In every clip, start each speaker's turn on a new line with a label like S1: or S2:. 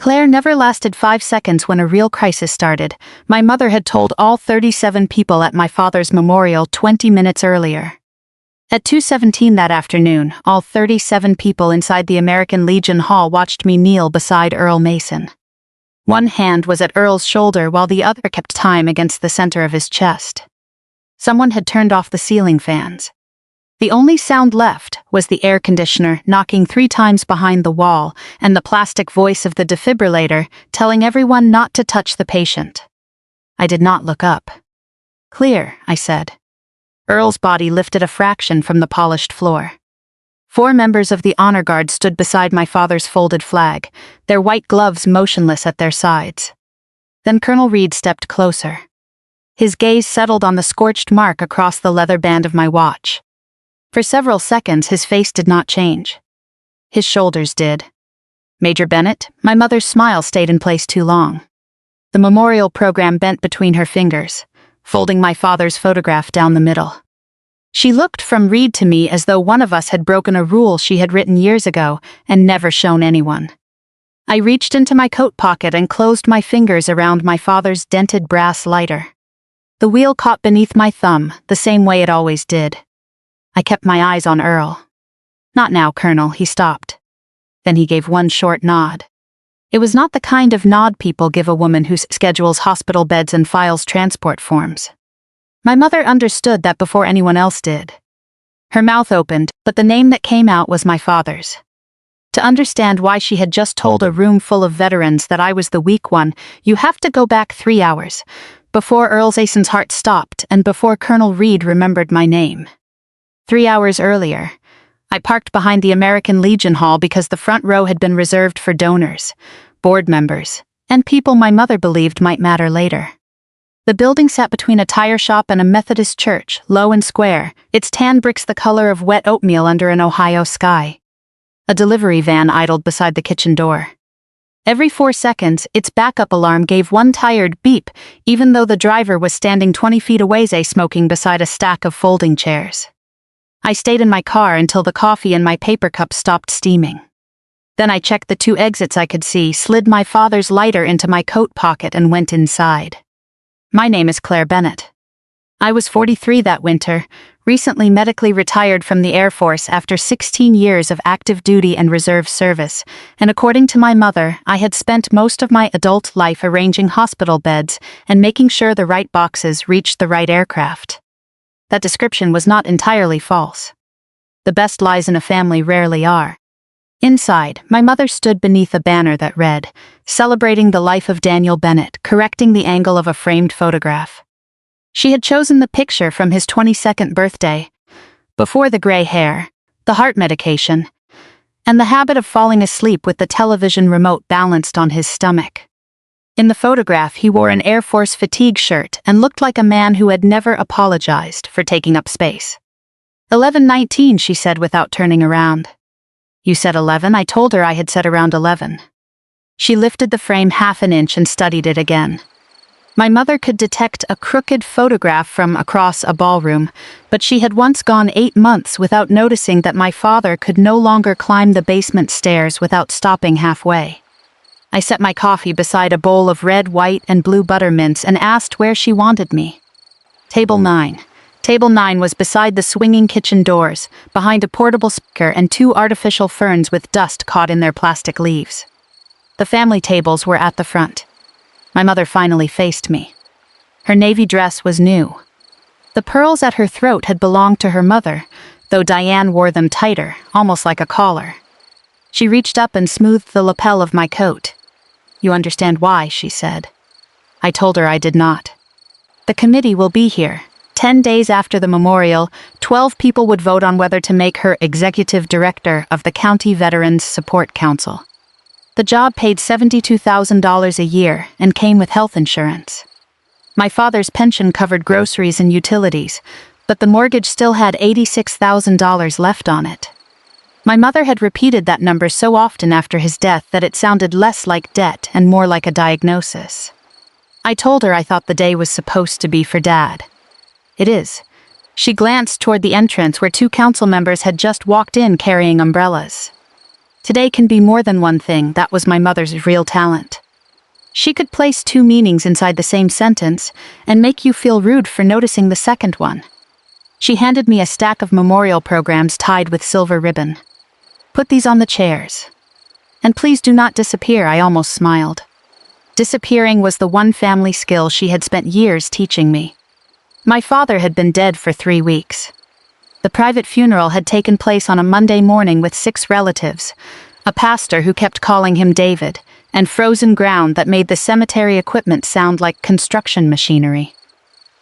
S1: Claire never lasted 5 seconds when a real crisis started. My mother had told all 37 people at my father's memorial 20 minutes earlier. At 2:17 that afternoon, all 37 people inside the American Legion Hall watched me kneel beside Earl Mason. One hand was at Earl's shoulder while the other kept time against the center of his chest. Someone had turned off the ceiling fans. The only sound left was the air conditioner knocking 3 times behind the wall and the plastic voice of the defibrillator telling everyone not to touch the patient. I did not look up. "Clear," I said. Earl's body lifted a fraction from the polished floor. 4 members of the honor guard stood beside my father's folded flag, their white gloves motionless at their sides. Then Colonel Reed stepped closer. His gaze settled on the scorched mark across the leather band of my watch. For several seconds his face did not change. His shoulders did. "Major Bennett?" My mother's smile stayed in place too long. The memorial program bent between her fingers, folding my father's photograph down the middle. She looked from Reed to me as though one of us had broken a rule she had written years ago and never shown anyone. I reached into my coat pocket and closed my fingers around my father's dented brass lighter. The wheel caught beneath my thumb, the same way it always did. I kept my eyes on Earl. "Not now, Colonel," he stopped. Then he gave one short nod. It was not the kind of nod people give a woman who schedules hospital beds and files transport forms. My mother understood that before anyone else did. Her mouth opened, but the name that came out was my father's. To understand why she had just told a room full of veterans that I was the weak one, you have to go back 3 hours, before Earl Mason's heart stopped and before Colonel Reed remembered my name. 3 hours earlier, I parked behind the American Legion Hall because the front row had been reserved for donors, board members, and people my mother believed might matter later. The building sat between a tire shop and a Methodist church, low and square, its tan bricks the color of wet oatmeal under an Ohio sky. A delivery van idled beside the kitchen door. Every 4 seconds, its backup alarm gave one tired beep, even though the driver was standing 20 feet away smoking beside a stack of folding chairs. I stayed in my car until the coffee in my paper cup stopped steaming. Then I checked the 2 exits I could see, slid my father's lighter into my coat pocket and went inside. My name is Clare Bennett. I was 43 that winter, recently medically retired from the Air Force after 16 years of active duty and reserve service, and according to my mother, I had spent most of my adult life arranging hospital beds and making sure the right boxes reached the right aircraft. That description was not entirely false. The best lies in a family rarely are. Inside, my mother stood beneath a banner that read, "Celebrating the life of Daniel Bennett, correcting the angle of a framed photograph." She had chosen the picture from his 22nd birthday, before the gray hair, the heart medication, and the habit of falling asleep with the television remote balanced on his stomach. In the photograph, he wore an Air Force fatigue shirt and looked like a man who had never apologized for taking up space. 11:19, she said without turning around. "You said 11, I told her I had said around 11. She lifted the frame half an inch and studied it again. My mother could detect a crooked photograph from across a ballroom, but she had once gone 8 months without noticing that my father could no longer climb the basement stairs without stopping halfway. I set my coffee beside a bowl of red, white, and blue buttermints and asked where she wanted me. Table 9. Table 9 was beside the swinging kitchen doors, behind a portable speaker and 2 artificial ferns with dust caught in their plastic leaves. The family tables were at the front. My mother finally faced me. Her navy dress was new. The pearls at her throat had belonged to her mother, though Diane wore them tighter, almost like a collar. She reached up and smoothed the lapel of my coat. "You understand why," she said. I told her I did not. "The committee will be here. 10 days after the memorial, 12 people would vote on whether to make her executive director of the County Veterans Support Council. The job paid $72,000 a year and came with health insurance. My father's pension covered groceries and utilities, but the mortgage still had $86,000 left on it. My mother had repeated that number so often after his death that it sounded less like debt and more like a diagnosis. I told her I thought the day was supposed to be for Dad. "It is." She glanced toward the entrance where 2 council members had just walked in carrying umbrellas. Today can be more than one thing. That was my mother's real talent. She could place two meanings inside the same sentence and make you feel rude for noticing the second one. She handed me a stack of memorial programs tied with silver ribbon. Put these on the chairs. And please do not disappear, I almost smiled. Disappearing was the one family skill she had spent years teaching me. My father had been dead for 3 weeks. The private funeral had taken place on a Monday morning with 6 relatives, a pastor who kept calling him David, and frozen ground that made the cemetery equipment sound like construction machinery.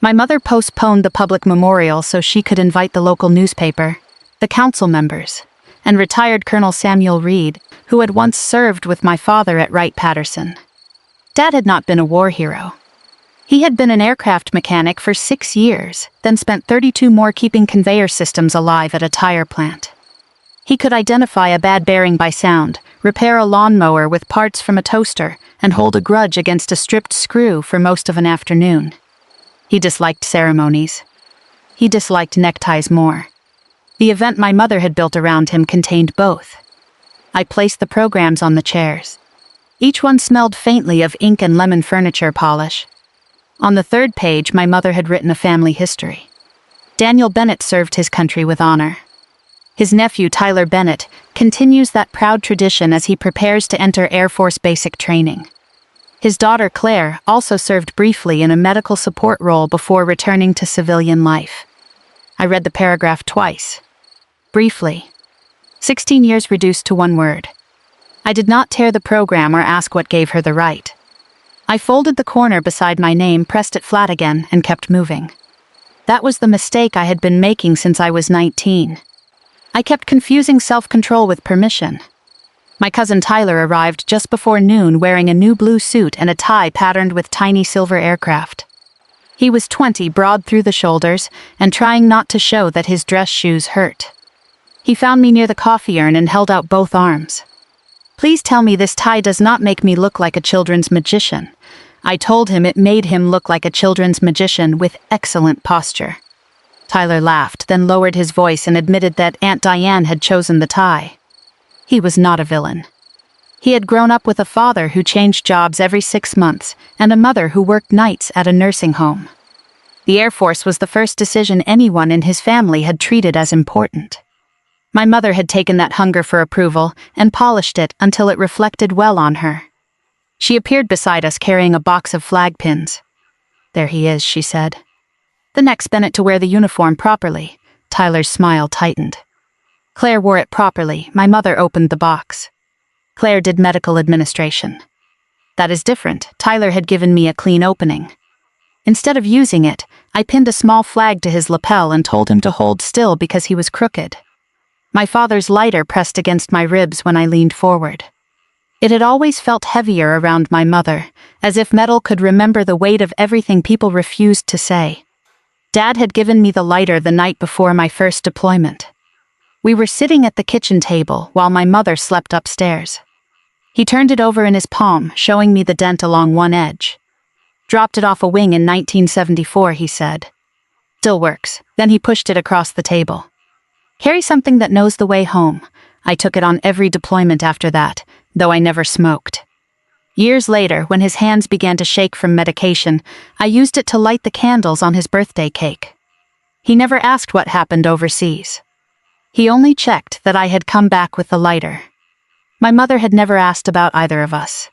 S1: My mother postponed the public memorial so she could invite the local newspaper, the council members, and retired Colonel Samuel Reed, who had once served with my father at Wright-Patterson. Dad had not been a war hero. He had been an aircraft mechanic for 6 years, then spent 32 more keeping conveyor systems alive at a tire plant. He could identify a bad bearing by sound, repair a lawnmower with parts from a toaster, and hold a grudge against a stripped screw for most of an afternoon. He disliked ceremonies. He disliked neckties more. The event my mother had built around him contained both. I placed the programs on the chairs. Each one smelled faintly of ink and lemon furniture polish. On the 3rd page, my mother had written a family history. Daniel Bennett served his country with honor. His nephew, Clare Bennett, continues that proud tradition as he prepares to enter Air Force basic training. His daughter, Claire, also served briefly in a medical support role before returning to civilian life. I read the paragraph twice. Briefly. 16 years reduced to 1 word. I did not tear the program or ask what gave her the right. I folded the corner beside my name, pressed it flat again, and kept moving. That was the mistake I had been making since I was 19. I kept confusing self-control with permission. My cousin Tyler arrived just before noon wearing a new blue suit and a tie patterned with tiny silver aircraft. He was 20, broad through the shoulders, and trying not to show that his dress shoes hurt. He found me near the coffee urn and held out both arms. Please tell me this tie does not make me look like a children's magician. I told him it made him look like a children's magician with excellent posture. Tyler laughed, then lowered his voice and admitted that Aunt Diane had chosen the tie. He was not a villain. He had grown up with a father who changed jobs every 6 months and a mother who worked nights at a nursing home. The Air Force was the first decision anyone in his family had treated as important. My mother had taken that hunger for approval and polished it until it reflected well on her. She appeared beside us carrying a box of flag pins. "There he is," she said. "The next Bennett to wear the uniform properly." Tyler's smile tightened. Claire wore it properly. My mother opened the box. Claire did medical administration. That is different. Tyler had given me a clean opening. Instead of using it, I pinned a small flag to his lapel and told him to hold still because he was crooked. My father's lighter pressed against my ribs when I leaned forward. It had always felt heavier around my mother, as if metal could remember the weight of everything people refused to say. Dad had given me the lighter the night before my first deployment. We were sitting at the kitchen table while my mother slept upstairs. He turned it over in his palm, showing me the dent along one edge. "Dropped it off a wing in 1974, he said. "Still works." Then he pushed it across the table. "Carry something that knows the way home." I took it on every deployment after that, though I never smoked. Years later, when his hands began to shake from medication, I used it to light the candles on his birthday cake. He never asked what happened overseas. He only checked that I had come back with the lighter. My mother had never asked about either of us.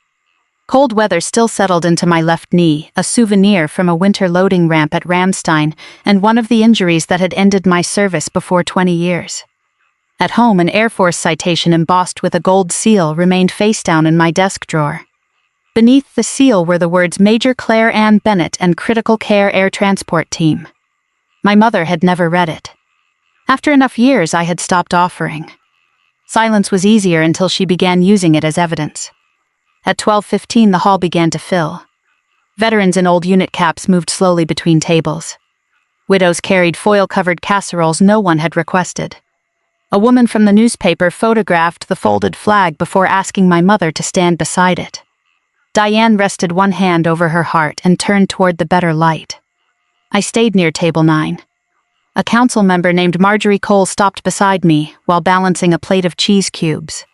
S1: Cold weather still settled into my left knee, a souvenir from a winter loading ramp at Ramstein, and one of the injuries that had ended my service before 20 years. At home, an Air Force citation embossed with a gold seal remained face down in my desk drawer. Beneath the seal were the words Major Clare Ann Bennett and Critical Care Air Transport Team. My mother had never read it. After enough years, I had stopped offering. Silence was easier until she began using it as evidence. At 12:15, the hall began to fill. Veterans in old unit caps moved slowly between tables. Widows carried foil-covered casseroles no one had requested. A woman from the newspaper photographed the folded flag before asking my mother to stand beside it. Diane rested one hand over her heart and turned toward the better light. I stayed near table 9. A council member named Marjorie Cole stopped beside me while balancing a plate of cheese cubes.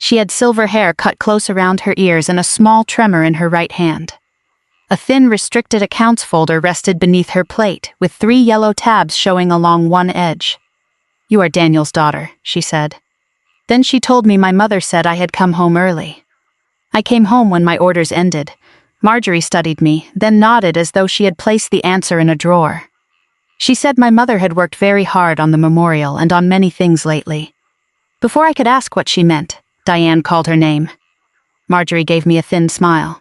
S1: She had silver hair cut close around her ears and a small tremor in her right hand. A thin restricted accounts folder rested beneath her plate, with 3 yellow tabs showing along one edge. "You are Daniel's daughter," she said. Then she told me my mother said I had come home early. I came home when my orders ended. Marjorie studied me, then nodded as though she had placed the answer in a drawer. She said my mother had worked very hard on the memorial and on many things lately. Before I could ask what she meant, Diane called her name. Marjorie gave me a thin smile.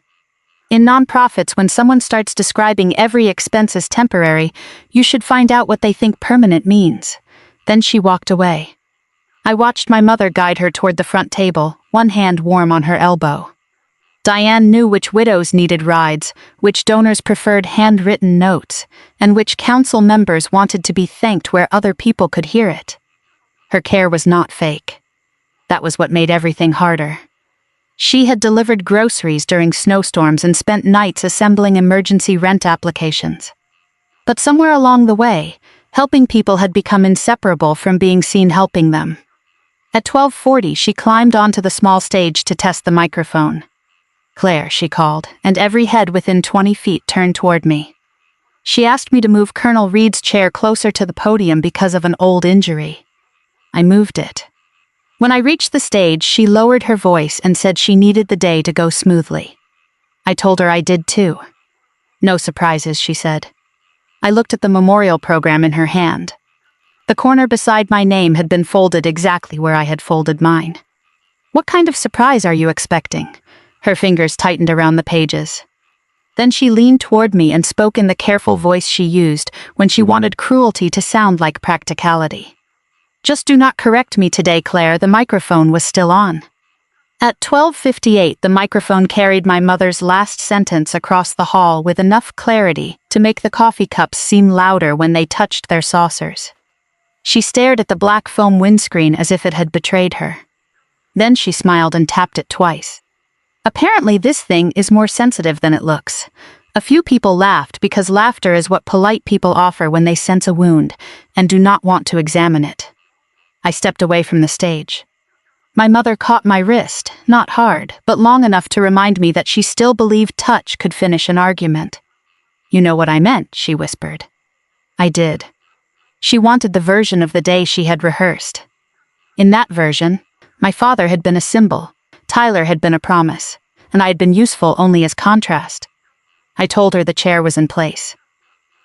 S1: In nonprofits, when someone starts describing every expense as temporary, you should find out what they think permanent means. Then she walked away. I watched my mother guide her toward the front table, one hand warm on her elbow. Diane knew which widows needed rides, which donors preferred handwritten notes, and which council members wanted to be thanked where other people could hear it. Her care was not fake. That was what made everything harder. She had delivered groceries during snowstorms and spent nights assembling emergency rent applications. But somewhere along the way, helping people had become inseparable from being seen helping them. At 12:40, she climbed onto the small stage to test the microphone. "Claire," she called, and every head within 20 feet turned toward me. She asked me to move Colonel Reed's chair closer to the podium because of an old injury. I moved it. When I reached the stage, she lowered her voice and said she needed the day to go smoothly. I told her I did too. "No surprises," she said. I looked at the memorial program in her hand. The corner beside my name had been folded exactly where I had folded mine. "What kind of surprise are you expecting?" Her fingers tightened around the pages. Then she leaned toward me and spoke in the careful voice she used when she wanted cruelty to sound like practicality. "Just do not correct me today, Claire, the microphone was still on." At 12:58, the microphone carried my mother's last sentence across the hall with enough clarity to make the coffee cups seem louder when they touched their saucers. She stared at the black foam windscreen as if it had betrayed her. Then she smiled and tapped it twice. "Apparently this thing is more sensitive than it looks." A few people laughed because laughter is what polite people offer when they sense a wound and do not want to examine it. I stepped away from the stage. My mother caught my wrist, not hard, but long enough to remind me that she still believed touch could finish an argument. "You know what I meant," she whispered. I did. She wanted the version of the day she had rehearsed. In that version, my father had been a symbol, Tyler had been a promise, and I had been useful only as contrast. I told her the chair was in place.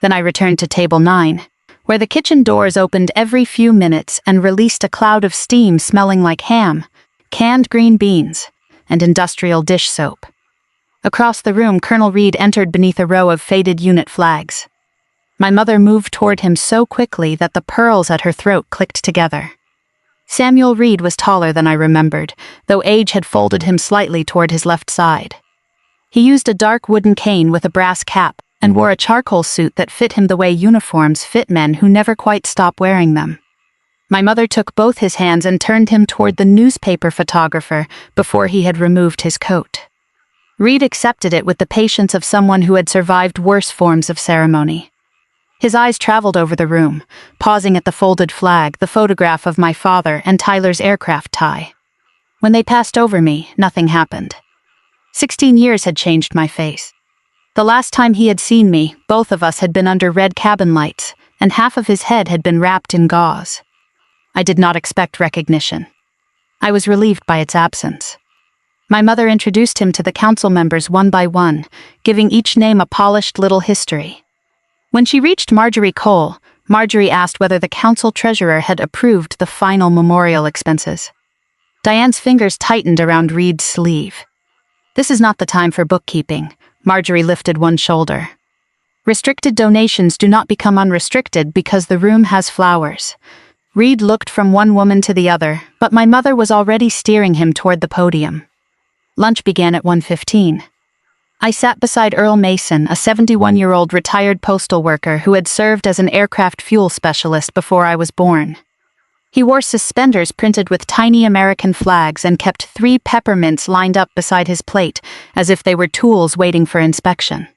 S1: Then I returned to table 9, where the kitchen doors opened every few minutes and released a cloud of steam smelling like ham, canned green beans, and industrial dish soap. Across the room, Colonel Reed entered beneath a row of faded unit flags. My mother moved toward him so quickly that the pearls at her throat clicked together. Samuel Reed was taller than I remembered, though age had folded him slightly toward his left side. He used a dark wooden cane with a brass cap and wore a charcoal suit that fit him the way uniforms fit men who never quite stop wearing them. My mother took both his hands and turned him toward the newspaper photographer before he had removed his coat. Reed accepted it with the patience of someone who had survived worse forms of ceremony. His eyes traveled over the room, pausing at the folded flag, the photograph of my father, and Tyler's aircraft tie. When they passed over me, nothing happened. 16 years had changed my face. The last time he had seen me, both of us had been under red cabin lights, and half of his head had been wrapped in gauze. I did not expect recognition. I was relieved by its absence. My mother introduced him to the council members one by one, giving each name a polished little history. When she reached Marjorie Cole, Marjorie asked whether the council treasurer had approved the final memorial expenses. Diane's fingers tightened around Reed's sleeve. "This is not the time for bookkeeping." Marjorie lifted one shoulder. "Restricted donations do not become unrestricted because the room has flowers." Reed looked from one woman to the other, but my mother was already steering him toward the podium. Lunch began at 1:15. I sat beside Earl Mason, a 71-year-old retired postal worker who had served as an aircraft fuel specialist before I was born. He wore suspenders printed with tiny American flags and kept 3 peppermints lined up beside his plate as if they were tools waiting for inspection.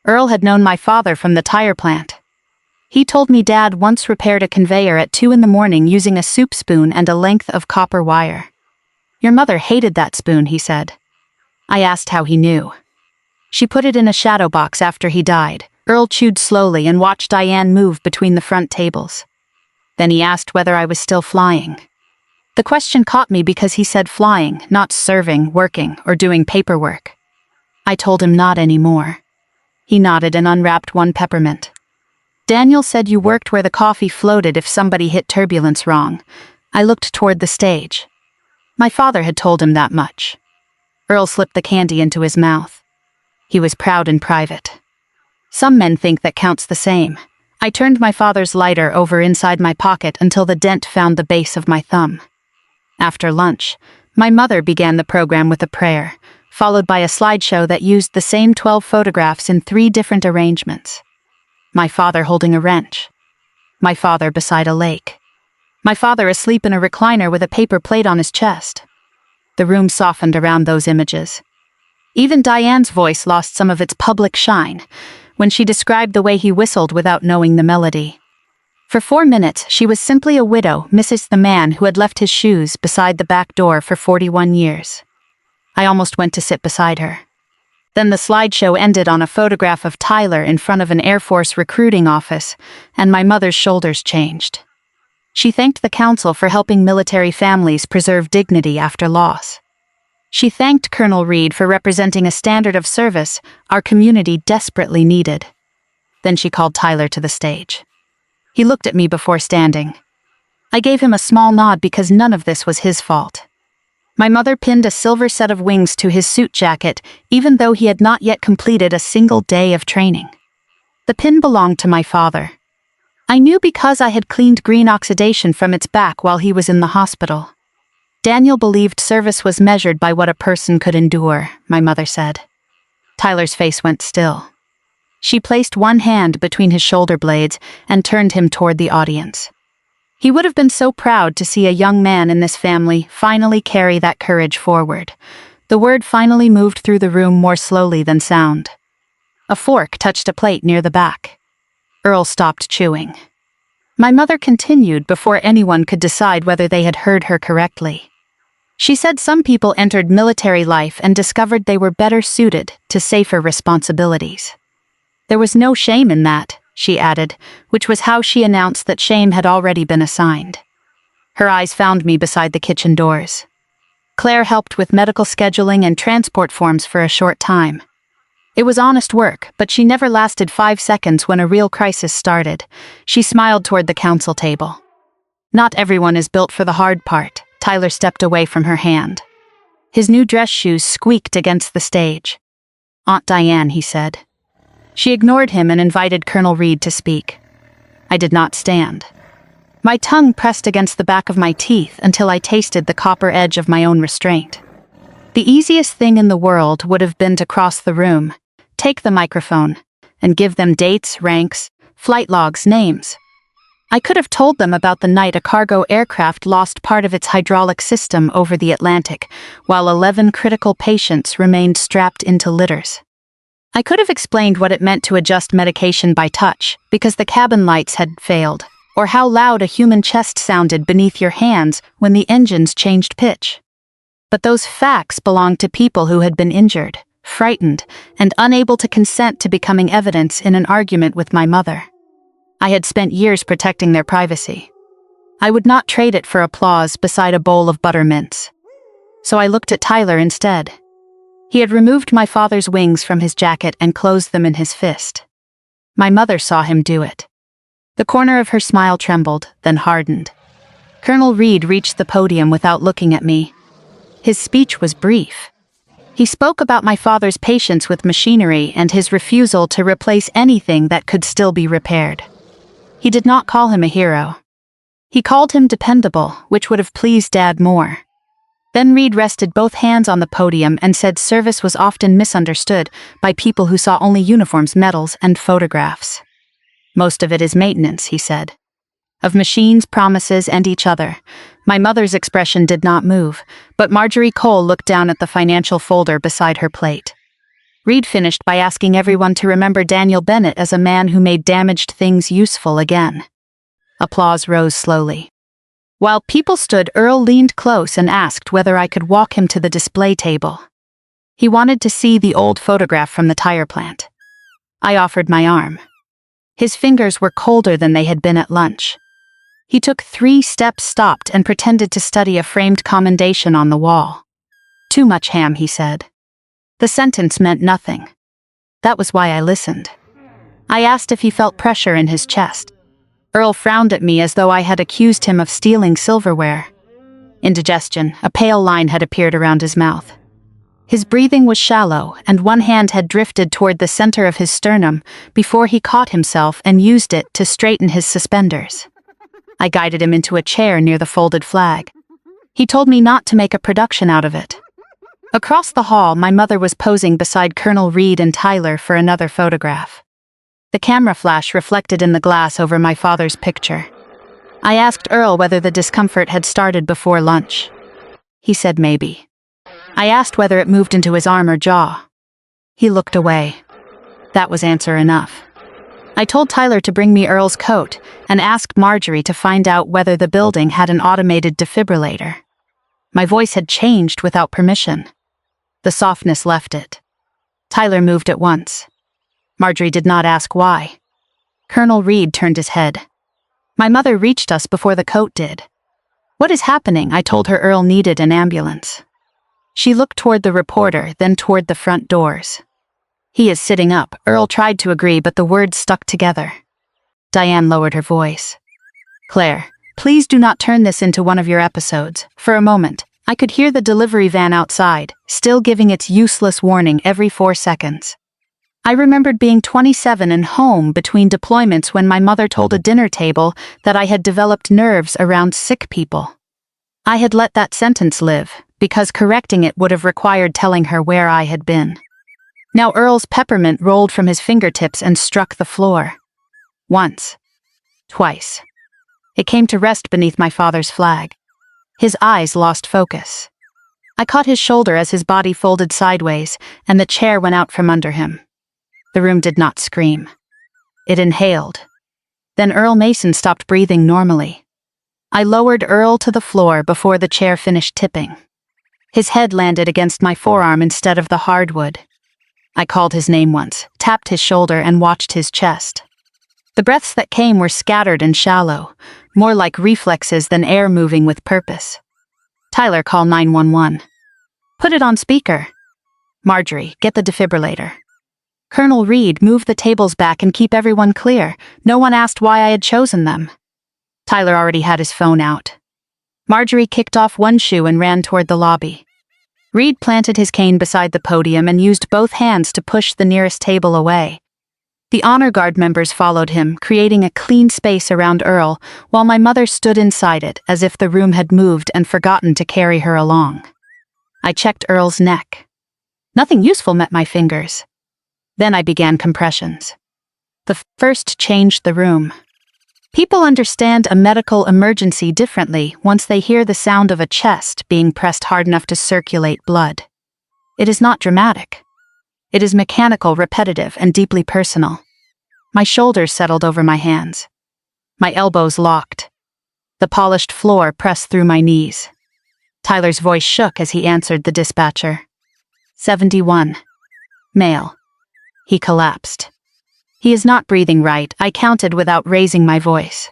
S1: Earl had known my father from the tire plant. He told me Dad once repaired a conveyor at 2 in the morning using a soup spoon and a length of copper wire. "Your mother hated that spoon," he said. I asked how he knew. "She put it in a shadow box after he died." Earl chewed slowly and watched Diane move between the front tables. Then he asked whether I was still flying. The question caught me because he said flying, not serving, working, or doing paperwork. I told him not anymore. He nodded and unwrapped one peppermint. "Daniel said you worked where the coffee floated if somebody hit turbulence wrong." I looked toward the stage. My father had told him that much. Earl slipped the candy into his mouth. He was proud in private. Some men think that counts the same. I turned my father's lighter over inside my pocket until the dent found the base of my thumb. After lunch, my mother began the program with a prayer, followed by a slideshow that used the same 12 photographs in 3 different arrangements. My father holding a wrench. My father beside a lake. My father asleep in a recliner with a paper plate on his chest. The room softened around those images. Even Diane's voice lost some of its public shine when she described the way he whistled without knowing the melody. For 4 minutes, she was simply a widow, Mrs. the man who had left his shoes beside the back door for 41 years. I almost went to sit beside her. Then the slideshow ended on a photograph of Tyler in front of an Air Force recruiting office, and my mother's shoulders changed. She thanked the council for helping military families preserve dignity after loss. She thanked Colonel Reed for representing a standard of service our community desperately needed. Then she called Tyler to the stage. He looked at me before standing. I gave him a small nod because none of this was his fault. My mother pinned a silver set of wings to his suit jacket, even though he had not yet completed a single day of training. The pin belonged to my father. I knew because I had cleaned green oxidation from its back while he was in the hospital. Daniel believed service was measured by what a person could endure, my mother said. Tyler's face went still. She placed one hand between his shoulder blades and turned him toward the audience. He would have been so proud to see a young man in this family finally carry that courage forward. The word finally moved through the room more slowly than sound. A fork touched a plate near the back. Earl stopped chewing. My mother continued before anyone could decide whether they had heard her correctly. She said some people entered military life and discovered they were better suited to safer responsibilities. There was no shame in that, she added, which was how she announced that shame had already been assigned. Her eyes found me beside the kitchen doors. Claire helped with medical scheduling and transport forms for a short time. It was honest work, but she never lasted 5 seconds when a real crisis started. She smiled toward the council table. Not everyone is built for the hard part. Tyler stepped away from her hand. His new dress shoes squeaked against the stage. "Aunt Diane," he said. She ignored him and invited Colonel Reed to speak. I did not stand. My tongue pressed against the back of my teeth until I tasted the copper edge of my own restraint. The easiest thing in the world would have been to cross the room, take the microphone, and give them dates, ranks, flight logs, names. I could have told them about the night a cargo aircraft lost part of its hydraulic system over the Atlantic, while 11 critical patients remained strapped into litters. I could have explained what it meant to adjust medication by touch, because the cabin lights had failed, or how loud a human chest sounded beneath your hands when the engines changed pitch. But those facts belonged to people who had been injured, frightened, and unable to consent to becoming evidence in an argument with my mother. I had spent years protecting their privacy. I would not trade it for applause beside a bowl of buttermints. So I looked at Tyler instead. He had removed my father's wings from his jacket and closed them in his fist. My mother saw him do it. The corner of her smile trembled, then hardened. Colonel Reed reached the podium without looking at me. His speech was brief. He spoke about my father's patience with machinery and his refusal to replace anything that could still be repaired. He did not call him a hero. He called him dependable, which would have pleased Dad more. Then Reed rested both hands on the podium and said service was often misunderstood by people who saw only uniforms, medals, and photographs. Most of it is maintenance, he said. Of machines, promises, and each other. My mother's expression did not move, but Marjorie Cole looked down at the financial folder beside her plate. Reed finished by asking everyone to remember Daniel Bennett as a man who made damaged things useful again. Applause rose slowly. While people stood, Earl leaned close and asked whether I could walk him to the display table. He wanted to see the old photograph from the tire plant. I offered my arm. His fingers were colder than they had been at lunch. He took 3 steps, stopped, and pretended to study a framed commendation on the wall. "Too much ham," he said. The sentence meant nothing. That was why I listened. I asked if he felt pressure in his chest. Earl frowned at me as though I had accused him of stealing silverware. Indigestion, a pale line had appeared around his mouth. His breathing was shallow, and one hand had drifted toward the center of his sternum before he caught himself and used it to straighten his suspenders. I guided him into a chair near the folded flag. He told me not to make a production out of it. Across the hall, my mother was posing beside Colonel Reed and Tyler for another photograph. The camera flash reflected in the glass over my father's picture. I asked Earl whether the discomfort had started before lunch. He said maybe. I asked whether it moved into his arm or jaw. He looked away. That was answer enough. I told Tyler to bring me Earl's coat and asked Marjorie to find out whether the building had an automated defibrillator. My voice had changed without permission. The softness left it. Tyler moved at once. Marjorie did not ask why. Colonel Reed turned his head. My mother reached us before the coat did. "What is happening?" I told her Earl needed an ambulance. She looked toward the reporter, then toward the front doors. "He is sitting up." Earl tried to agree, but the words stuck together. Diane lowered her voice. "Claire, please do not turn this into one of your episodes." For a moment, I could hear the delivery van outside, still giving its useless warning every 4 seconds. I remembered being 27 and home between deployments when my mother told a dinner table that I had developed nerves around sick people. I had let that sentence live, because correcting it would have required telling her where I had been. Now Earl's peppermint rolled from his fingertips and struck the floor. Once. Twice. It came to rest beneath my father's flag. His eyes lost focus. I caught his shoulder as his body folded sideways, and the chair went out from under him. The room did not scream. It inhaled. Then Earl Mason stopped breathing normally. I lowered Earl to the floor before the chair finished tipping. His head landed against my forearm instead of the hardwood. I called his name once, tapped his shoulder, and watched his chest. The breaths that came were scattered and shallow, more like reflexes than air moving with purpose. "Tyler, call 911. "Put it on speaker." "Marjorie, get the defibrillator." "Colonel Reed, move the tables back and keep everyone clear." No one asked why I had chosen them. Tyler already had his phone out. Marjorie kicked off one shoe and ran toward the lobby. Reed planted his cane beside the podium and used both hands to push the nearest table away. The honor guard members followed him, creating a clean space around Earl, while my mother stood inside it as if the room had moved and forgotten to carry her along. I checked Earl's neck. Nothing useful met my fingers. Then I began compressions. The first changed the room. People understand a medical emergency differently once they hear the sound of a chest being pressed hard enough to circulate blood. It is not dramatic. It is mechanical, repetitive, and deeply personal. My shoulders settled over my hands. My elbows locked. The polished floor pressed through my knees. Tyler's voice shook as he answered the dispatcher. 71. Male. He collapsed. He is not breathing right, I counted without raising my voice.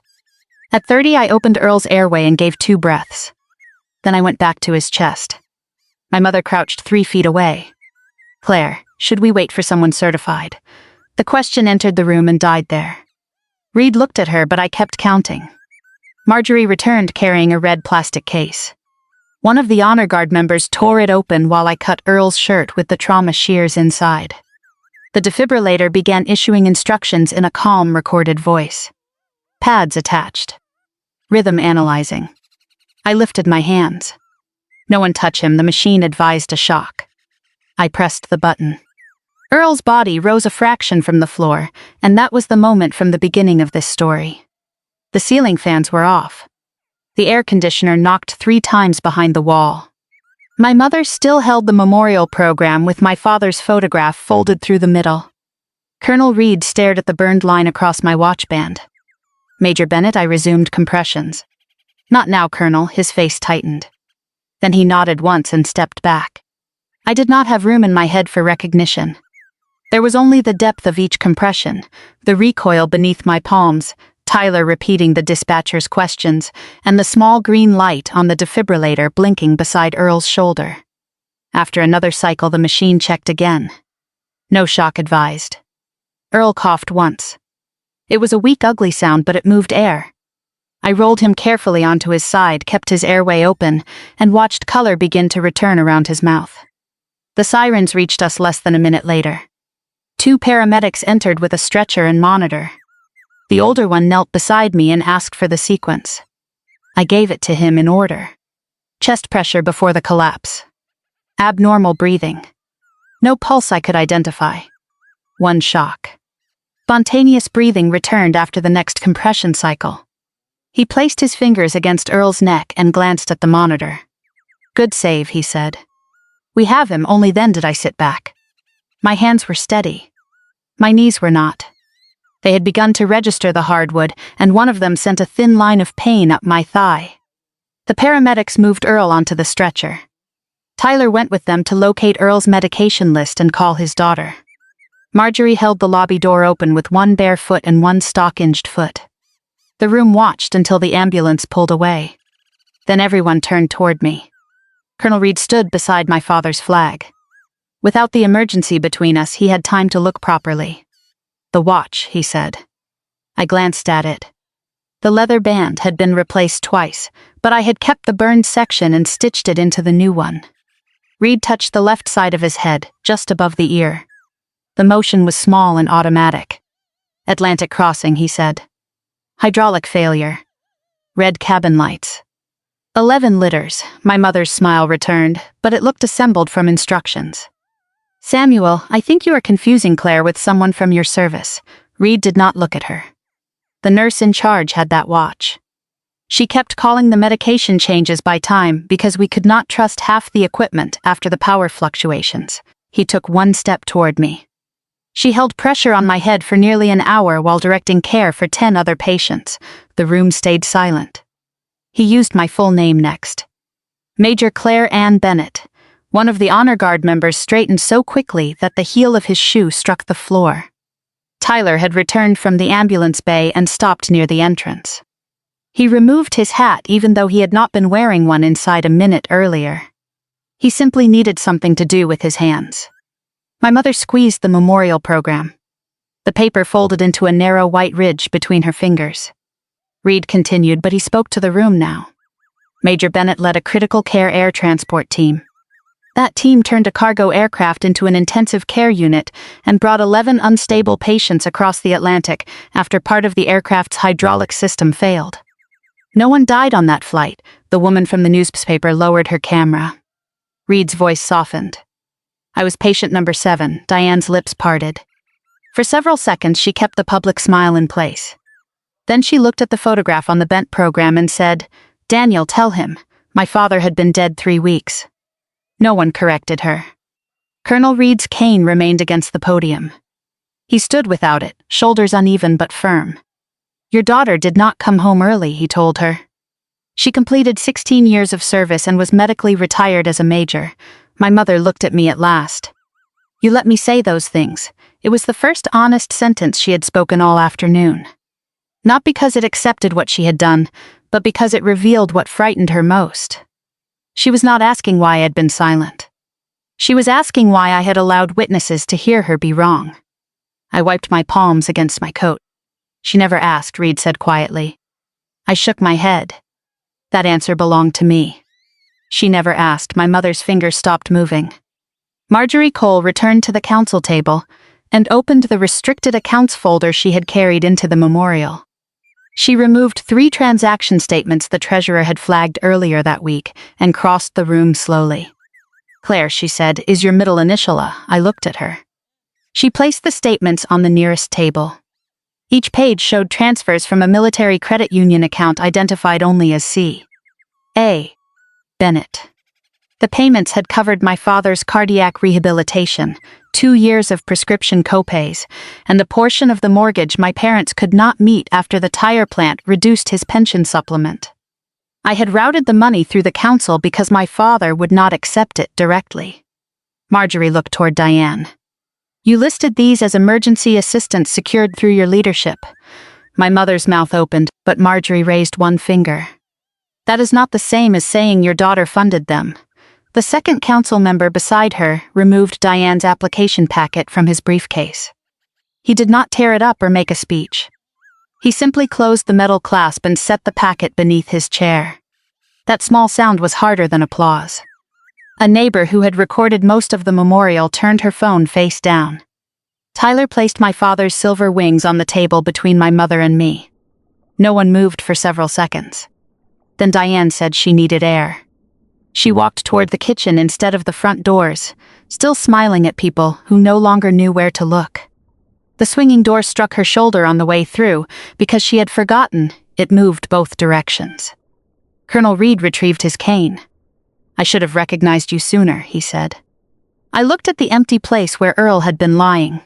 S1: At 30, I opened Earl's airway and gave 2 breaths. Then I went back to his chest. My mother crouched 3 feet away. "Claire, should we wait for someone certified?" The question entered the room and died there. Reed looked at her, but I kept counting. Marjorie returned carrying a red plastic case. One of the honor guard members tore it open while I cut Earl's shirt with the trauma shears inside. The defibrillator began issuing instructions in a calm, recorded voice. Pads attached. Rhythm analyzing. I lifted my hands. "No one touch him," the machine advised a shock. I pressed the button. Earl's body rose a fraction from the floor, and that was the moment from the beginning of this story. The ceiling fans were off. The air conditioner knocked 3 times behind the wall. My mother still held the memorial program with my father's photograph folded through the middle. Colonel Reed stared at the burned line across my watchband. "Major Bennett," I resumed compressions. Not now, Colonel, his face tightened. Then he nodded once and stepped back. I did not have room in my head for recognition. There was only the depth of each compression, the recoil beneath my palms, Tyler repeating the dispatcher's questions, and the small green light on the defibrillator blinking beside Earl's shoulder. After another cycle, the machine checked again. No shock advised. Earl coughed once. It was a weak, ugly sound, but it moved air. I rolled him carefully onto his side, kept his airway open, and watched color begin to return around his mouth. The sirens reached us less than a minute later. 2 paramedics entered with a stretcher and monitor. The older one knelt beside me and asked for the sequence. I gave it to him in order. Chest pressure before the collapse. Abnormal breathing. No pulse I could identify. 1 shock. Spontaneous breathing returned after the next compression cycle. He placed his fingers against Earl's neck and glanced at the monitor. Good save, he said. We have him, only then did I sit back. My hands were steady. My knees were not. They had begun to register the hardwood, and one of them sent a thin line of pain up my thigh. The paramedics moved Earl onto the stretcher. Tyler went with them to locate Earl's medication list and call his daughter. Marjorie held the lobby door open with 1 bare foot and 1 stock-inged foot. The room watched until the ambulance pulled away. Then everyone turned toward me. Colonel Reed stood beside my father's flag. Without the emergency between us, he had time to look properly. The watch, he said. I glanced at it. The leather band had been replaced twice, but I had kept the burned section and stitched it into the new one. Reed touched the left side of his head, just above the ear. The motion was small and automatic. Atlantic crossing, he said. Hydraulic failure. Red cabin lights. 11 liters, my mother's smile returned, but it looked assembled from instructions. Samuel, I think you are confusing Claire with someone from your service. Reed did not look at her. The nurse in charge had that watch. She kept calling the medication changes by time because we could not trust half the equipment after the power fluctuations. He took 1 step toward me. She held pressure on my head for nearly an hour while directing care for 10 other patients. The room stayed silent. He used my full name next. Major Clare Bennett. One of the honor guard members straightened so quickly that the heel of his shoe struck the floor. Tyler had returned from the ambulance bay and stopped near the entrance. He removed his hat even though he had not been wearing one inside a minute earlier. He simply needed something to do with his hands. My mother squeezed the memorial program. The paper folded into a narrow white ridge between her fingers. Reed continued, but he spoke to the room now. Major Bennett led a critical care air transport team. That team turned a cargo aircraft into an intensive care unit and brought 11 unstable patients across the Atlantic after part of the aircraft's hydraulic system failed. No one died on that flight. The woman from the newspaper lowered her camera. Reed's voice softened. I was patient number 7, Diane's lips parted. For several seconds, she kept the public smile in place. Then she looked at the photograph on the bent program and said, Daniel, tell him. My father had been dead 3 weeks. No one corrected her. Colonel Reed's cane remained against the podium. He stood without it, shoulders uneven but firm. Your daughter did not come home early, he told her. She completed 16 years of service and was medically retired as a major. My mother looked at me at last. You let me say those things. It was the first honest sentence she had spoken all afternoon. Not because it accepted what she had done, but because it revealed what frightened her most. She was not asking why I had been silent. She was asking why I had allowed witnesses to hear her be wrong. I wiped my palms against my coat. She never asked, Reed said quietly. I shook my head. That answer belonged to me. She never asked. My mother's fingers stopped moving. Marjorie Cole returned to the council table and opened the restricted accounts folder she had carried into the memorial. She removed 3 transaction statements the treasurer had flagged earlier that week and crossed the room slowly. Claire, she said, is your middle initial A? I looked at her. She placed the statements on the nearest table. Each page showed transfers from a military credit union account identified only as C. A. Bennett. The payments had covered my father's cardiac rehabilitation, 2 years of prescription copays, and the portion of the mortgage my parents could not meet after the tire plant reduced his pension supplement. I had routed the money through the council because my father would not accept it directly. Marjorie looked toward Diane. You listed these as emergency assistance secured through your leadership. My mother's mouth opened, but Marjorie raised one finger. That is not the same as saying your daughter funded them. The second council member beside her removed Diane's application packet from his briefcase. He did not tear it up or make a speech. He simply closed the metal clasp and set the packet beneath his chair. That small sound was harder than applause. A neighbor who had recorded most of the memorial turned her phone face down. Tyler placed my father's silver wings on the table between my mother and me. No one moved for several seconds. Then Diane said she needed air. She walked toward the kitchen instead of the front doors, still smiling at people who no longer knew where to look. The swinging door struck her shoulder on the way through because she had forgotten it moved both directions. Colonel Reed retrieved his cane. I should have recognized you sooner, he said. I looked at the empty place where Earl had been lying.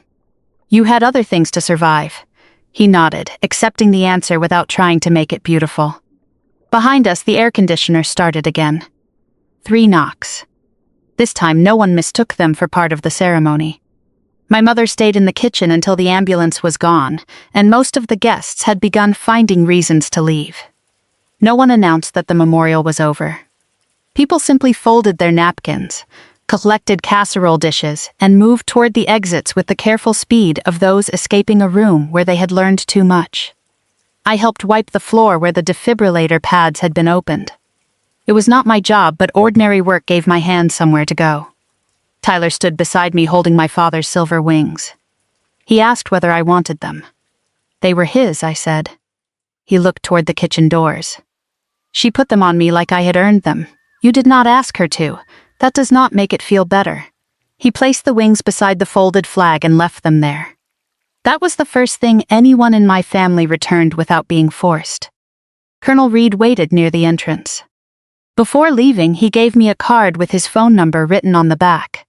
S1: You had other things to survive. He nodded, accepting the answer without trying to make it beautiful. Behind us, the air conditioner started again. 3 knocks. This time, no one mistook them for part of the ceremony. My mother stayed in the kitchen until the ambulance was gone, and most of the guests had begun finding reasons to leave. No one announced that the memorial was over. People simply folded their napkins, collected casserole dishes, and moved toward the exits with the careful speed of those escaping a room where they had learned too much. I helped wipe the floor where the defibrillator pads had been opened. It was not my job, but ordinary work gave my hands somewhere to go. Tyler stood beside me holding my father's silver wings. He asked whether I wanted them. They were his, I said. He looked toward the kitchen doors. She put them on me like I had earned them. You did not ask her to. That does not make it feel better. He placed the wings beside the folded flag and left them there. That was the first thing anyone in my family returned without being forced. Colonel Reed waited near the entrance. Before leaving, he gave me a card with his phone number written on the back.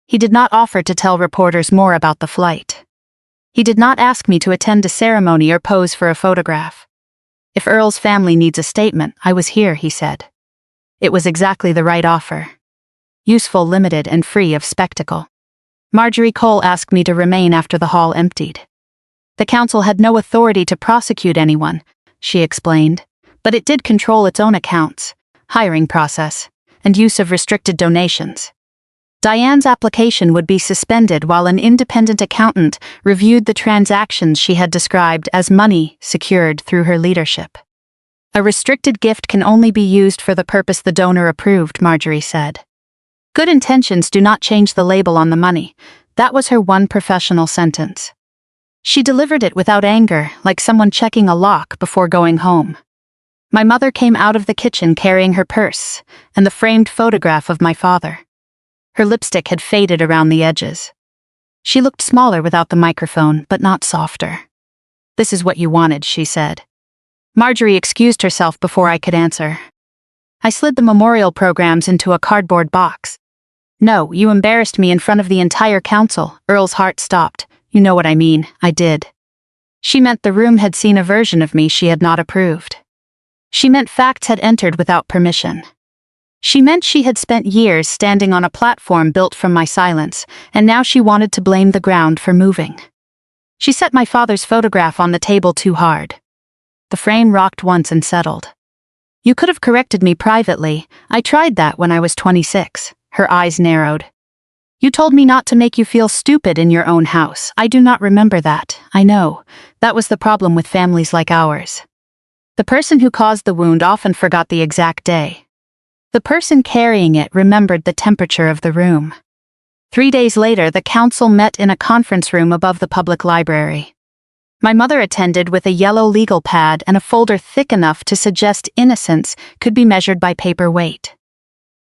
S1: He did not offer to tell reporters more about the flight. He did not ask me to attend a ceremony or pose for a photograph. If Earl's family needs a statement, I was here, he said. It was exactly the right offer. Useful, limited, and free of spectacle. Marjorie Cole asked me to remain after the hall emptied. The council had no authority to prosecute anyone, she explained, but it did control its own accounts, hiring process, and use of restricted donations. Diane's application would be suspended while an independent accountant reviewed the transactions she had described as money secured through her leadership. A restricted gift can only be used for the purpose the donor approved, Marjorie said. Good intentions do not change the label on the money. That was her one professional sentence. She delivered it without anger, like someone checking a lock before going home. My mother came out of the kitchen carrying her purse and the framed photograph of my father. Her lipstick had faded around the edges. She looked smaller without the microphone, but not softer. This is what you wanted, she said. Marjorie excused herself before I could answer. I slid the memorial programs into a cardboard box. No, you embarrassed me in front of the entire council. Earl's heart stopped. You know what I mean, I did. She meant the room had seen a version of me she had not approved. She meant facts had entered without permission. She meant she had spent years standing on a platform built from my silence, and now she wanted to blame the ground for moving. She set my father's photograph on the table too hard. The frame rocked once and settled. You could have corrected me privately. I tried that when I was 26. Her eyes narrowed. You told me not to make you feel stupid in your own house. I do not remember that. I know. That was the problem with families like ours. The person who caused the wound often forgot the exact day. The person carrying it remembered the temperature of the room. 3 days later, the council met in a conference room above the public library. My mother attended with a yellow legal pad and a folder thick enough to suggest innocence could be measured by paper weight.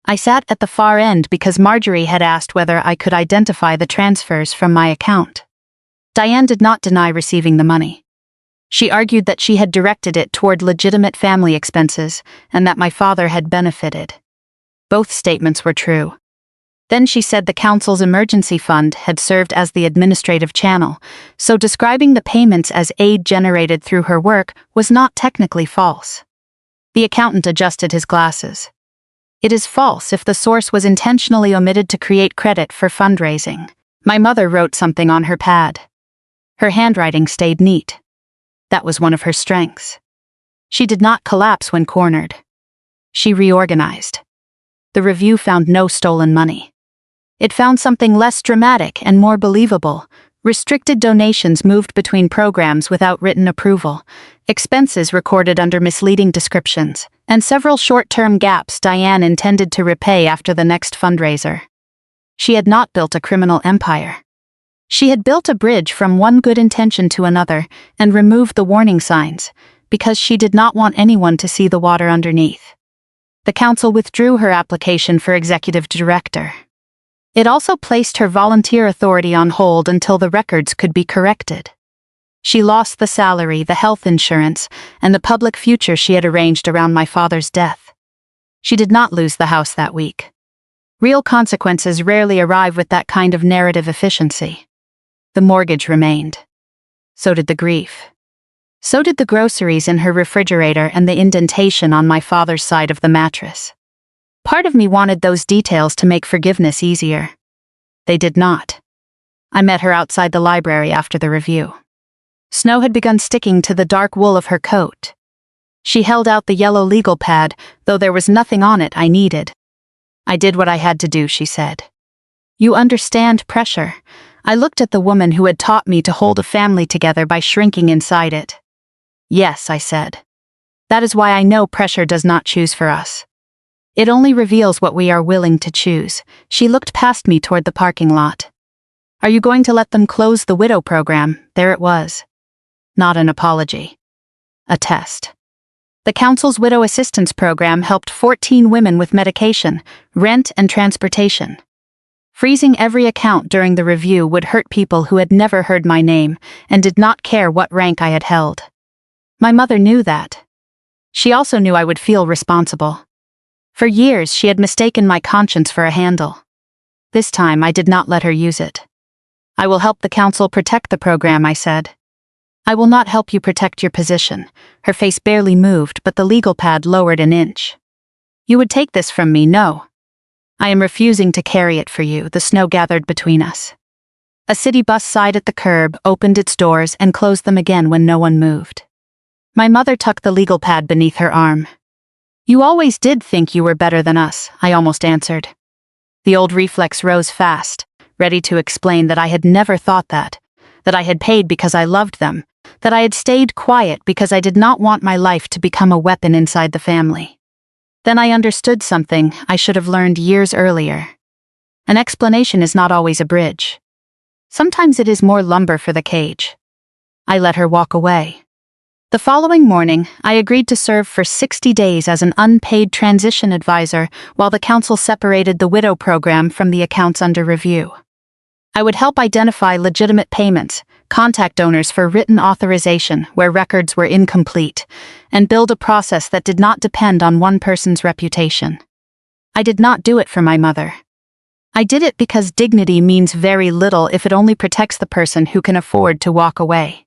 S1: I sat at the far end because Marjorie had asked whether I could identify the transfers from my account. Diane did not deny receiving the money. She argued that she had directed it toward legitimate family expenses and that my father had benefited. Both statements were true. Then she said the council's emergency fund had served as the administrative channel, so describing the payments as aid generated through her work was not technically false. The accountant adjusted his glasses. It is false if the source was intentionally omitted to create credit for fundraising. My mother wrote something on her pad. Her handwriting stayed neat. That was one of her strengths. She did not collapse when cornered. She reorganized. The review found no stolen money. It found something less dramatic and more believable. Restricted donations moved between programs without written approval, expenses recorded under misleading descriptions, and several short-term gaps Diane intended to repay after the next fundraiser. She had not built a criminal empire. She had built a bridge from one good intention to another and removed the warning signs, because she did not want anyone to see the water underneath. The council withdrew her application for executive director. It also placed her volunteer authority on hold until the records could be corrected. She lost the salary, the health insurance, and the public future she had arranged around my father's death. She did not lose the house that week. Real consequences rarely arrive with that kind of narrative efficiency. The mortgage remained. So did the grief. So did the groceries in her refrigerator and the indentation on my father's side of the mattress. Part of me wanted those details to make forgiveness easier. They did not. I met her outside the library after the review. Snow had begun sticking to the dark wool of her coat. She held out the yellow legal pad, though there was nothing on it I needed. I did what I had to do, she said. You understand pressure. I looked at the woman who had taught me to hold a family together by shrinking inside it. Yes, I said. That is why I know pressure does not choose for us. It only reveals what we are willing to choose. She looked past me toward the parking lot. Are you going to let them close the widow program? There it was. Not an apology. A test. The council's widow assistance program helped 14 women with medication, rent, and transportation. Freezing every account during the review would hurt people who had never heard my name and did not care what rank I had held. My mother knew that. She also knew I would feel responsible. For years, she had mistaken my conscience for a handle. This time, I did not let her use it. I will help the council protect the program, I said. I will not help you protect your position. Her face barely moved, but the legal pad lowered an inch. You would take this from me, no. I am refusing to carry it for you. The snow gathered between us. A city bus sighed at the curb, opened its doors, and closed them again when no one moved. My mother tucked the legal pad beneath her arm. You always did think you were better than us, I almost answered. The old reflex rose fast, ready to explain that I had never thought that I had paid because I loved them, that I had stayed quiet because I did not want my life to become a weapon inside the family. Then I understood something I should have learned years earlier. An explanation is not always a bridge. Sometimes it is more lumber for the cage. I let her walk away. The following morning, I agreed to serve for 60 days as an unpaid transition advisor while the council separated the widow program from the accounts under review. I would help identify legitimate payments, contact donors for written authorization where records were incomplete, and build a process that did not depend on one person's reputation. I did not do it for my mother. I did it because dignity means very little if it only protects the person who can afford to walk away.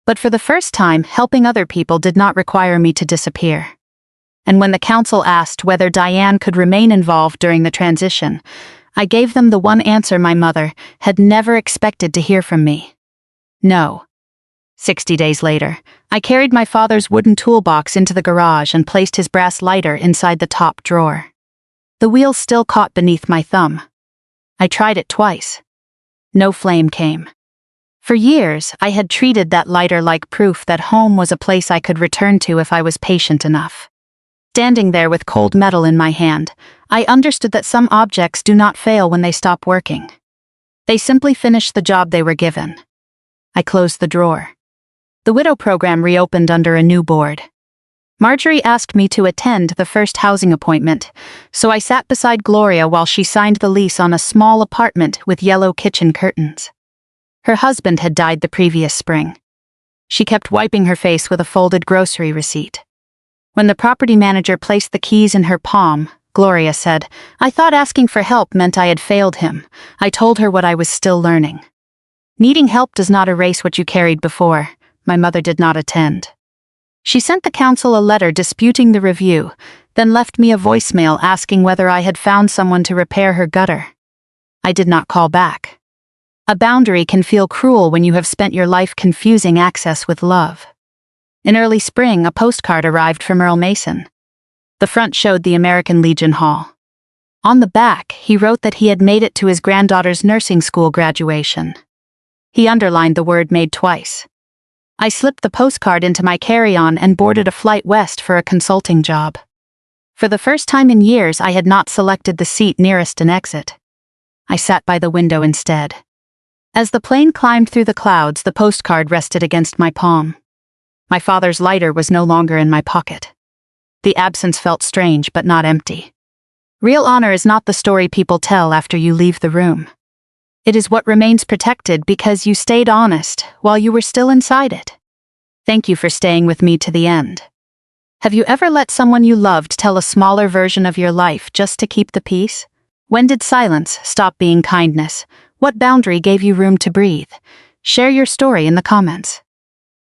S1: But for the first time, helping other people did not require me to disappear. And when the council asked whether Diane could remain involved during the transition, I gave them the one answer my mother had never expected to hear from me. No. 60 days later, I carried my father's wooden toolbox into the garage and placed his brass lighter inside the top drawer. The wheel still caught beneath my thumb. I tried it twice. No flame came. For years, I had treated that lighter like proof that home was a place I could return to if I was patient enough. Standing there with cold metal in my hand, I understood that some objects do not fail when they stop working. They simply finish the job they were given. I closed the drawer. The widow program reopened under a new board. Marjorie asked me to attend the first housing appointment, so I sat beside Gloria while she signed the lease on a small apartment with yellow kitchen curtains. Her husband had died the previous spring. She kept wiping her face with a folded grocery receipt. When the property manager placed the keys in her palm, Gloria said, I thought asking for help meant I had failed him. I told her what I was still learning. Needing help does not erase what you carried before. My mother did not attend. She sent the council a letter disputing the review, then left me a voicemail asking whether I had found someone to repair her gutter. I did not call back. A boundary can feel cruel when you have spent your life confusing access with love. In early spring, a postcard arrived from Earl Mason. The front showed the American Legion Hall. On the back, he wrote that he had made it to his granddaughter's nursing school graduation. He underlined the word "made" twice. I slipped the postcard into my carry-on and boarded a flight west for a consulting job. For the first time in years, I had not selected the seat nearest an exit. I sat by the window instead. As the plane climbed through the clouds, the postcard rested against my palm. My father's lighter was no longer in my pocket. The absence felt strange but not empty. Real honor is not the story people tell after you leave the room. It is what remains protected because you stayed honest while you were still inside it. Thank you for staying with me to the end. Have you ever let someone you loved tell a smaller version of your life just to keep the peace? When did silence stop being kindness? What boundary gave you room to breathe? Share your story in the comments.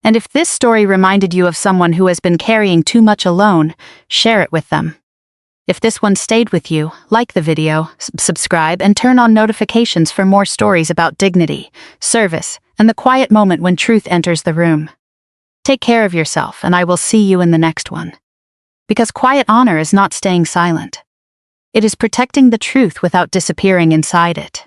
S1: And if this story reminded you of someone who has been carrying too much alone, share it with them. If this one stayed with you, like the video, subscribe, and turn on notifications for more stories about dignity, service, and the quiet moment when truth enters the room. Take care of yourself, and I will see you in the next one. Because quiet honor is not staying silent. It is protecting the truth without disappearing inside it.